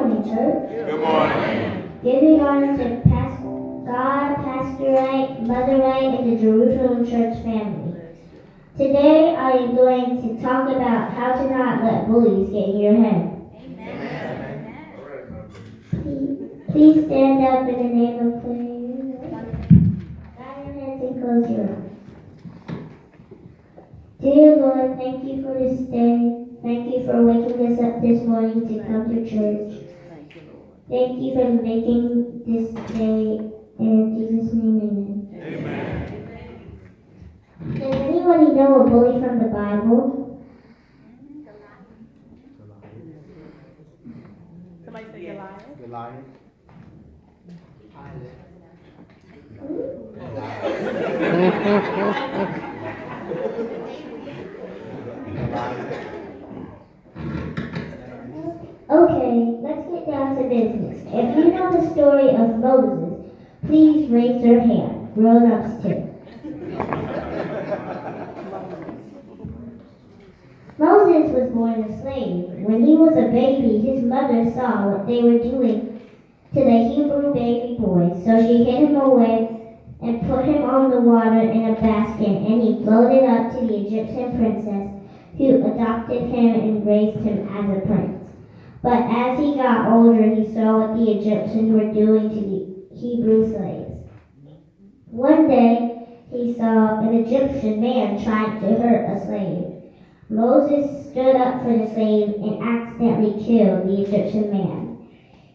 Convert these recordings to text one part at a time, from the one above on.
morning, church. Good morning. Giving honor to God, Pastor Wright, Mother Wright, and the Jerusalem Church family. Today I am going to talk about how to not let bullies get in your head. Please stand up in the name of prayer. Bow your heads and close your eyes. Dear Lord, thank you for this day. Thank you for waking us up this morning to come to church. Thank you for making this day. In Jesus' name, amen. Does anybody know a bully from the Bible? Somebody say Goliath. Goliath. Okay, let's get down to business. If you know the story of Moses, please raise your hand. Grown-ups too. Moses was born a slave. When he was a baby, his mother saw what they were doing to the Hebrew baby boy, so she hid him away and put him on the water in a basket, and he floated up to the Egyptian princess, who adopted him and raised him as a prince. But as he got older, he saw what the Egyptians were doing to the Hebrew slaves. One day, he saw an Egyptian man trying to hurt a slave. Moses stood up for the slave and accidentally killed the Egyptian man.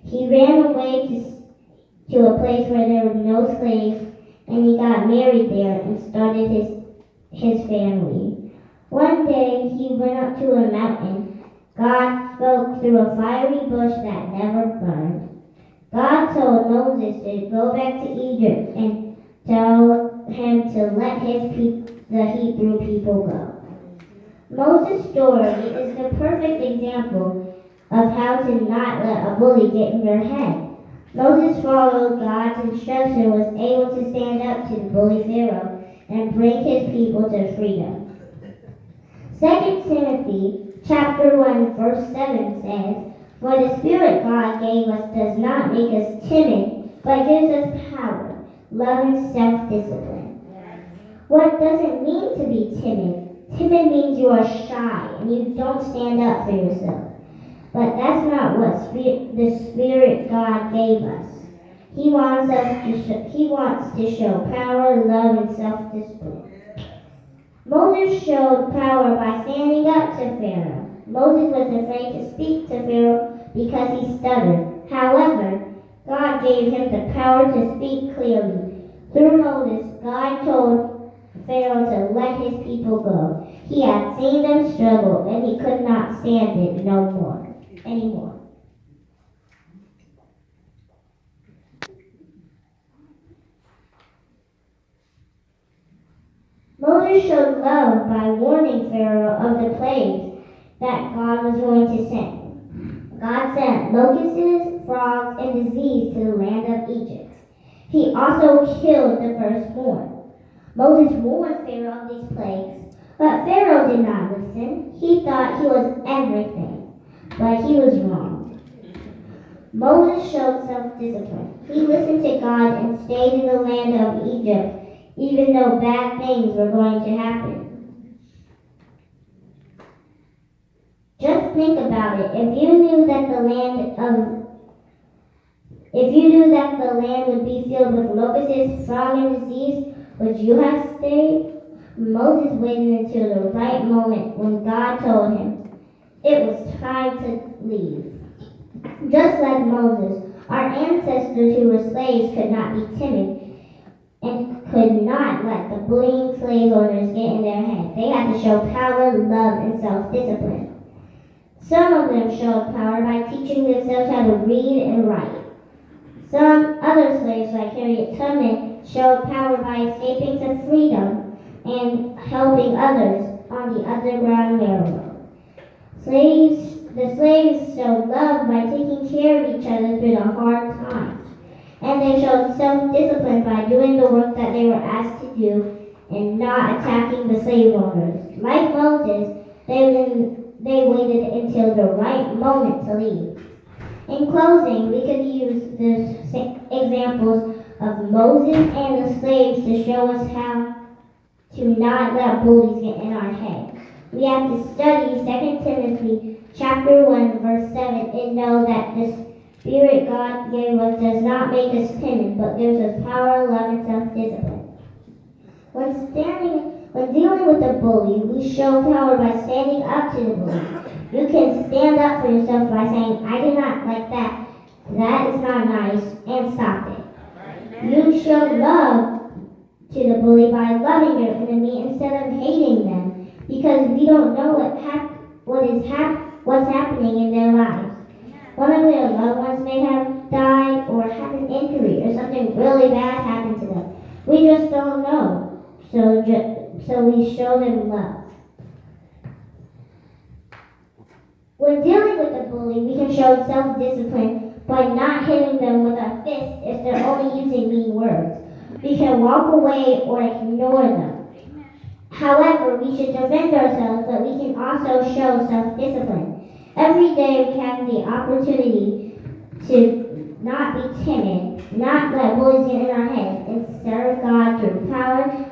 He ran away to a place where there were no slaves, and he got married there and started his family. One day, he went up to a mountain. God spoke through a fiery bush that never burned. God told Moses to go back to Egypt and tell him to let the Hebrew people go. Moses' story is the perfect example of how to not let a bully get in your head. Moses followed God's instruction, was able to stand up to the bully Pharaoh and bring his people to freedom. 2 Timothy Chapter 1, verse 7 says, "For the Spirit God gave us does not make us timid, but gives us power, love, and self-discipline." What does it mean to be timid? Timid means you are shy and you don't stand up for yourself. But that's not what the Spirit God gave us. He wants to show power, love, and self-discipline. Moses showed power by standing up to Pharaoh. Moses was afraid to speak to Pharaoh because he stuttered. However, God gave him the power to speak clearly. Through Moses, God told Pharaoh to let his people go. He had seen them struggle, and he could not stand it anymore. Moses showed love by warning Pharaoh of the plagues that God was going to send. God sent locusts, frogs, and disease to the land of Egypt. He also killed the firstborn. Moses warned Pharaoh of these plagues, but Pharaoh did not listen. He thought he was everything, but he was wrong. Moses showed self-discipline. He listened to God and stayed in the land of Egypt, even though bad things were going to happen. Just think about it. If you knew that the land would be filled with locusts, frogs, and disease, would you have stayed? Moses waited until the right moment when God told him it was time to leave. Just like Moses, our ancestors who were slaves could not be timid and could not let the bullying slave owners get in their head. They had to show power, love, and self-discipline. Some of them showed power by teaching themselves how to read and write. Some other slaves, like Harriet Tubman, showed power by escaping to freedom and helping others on the Underground Railroad. The slaves showed love by taking care of each other through the hard times. And they showed self-discipline by doing the work that they were asked to do and not attacking the slave owners. Like Moses, they waited until the right moment to leave. In In closing, we could use the examples of Moses and the slaves to show us how to not let bullies get in our head. We have to study 2 Timothy chapter 1, verse 7 and know that the Spirit God gave us does not make us timid, but gives us power, love, and self-discipline. When dealing with a bully, we show power by standing up to the bully. You can stand up for yourself by saying, I do not like that. That is not nice, and stop it. You show love to the bully by loving your enemy instead of hating them, because we don't know what's happening in their lives. One of their loved ones may have died or had an injury or something really bad happened to them. We just don't know. So we show them love. When dealing with a bully, we can show self-discipline by not hitting them with our fists if they're only using mean words. We can walk away or ignore them. However, we should defend ourselves, but we can also show self-discipline. Every day we have the opportunity to not be timid, not let bullies get in our head, and serve God through power,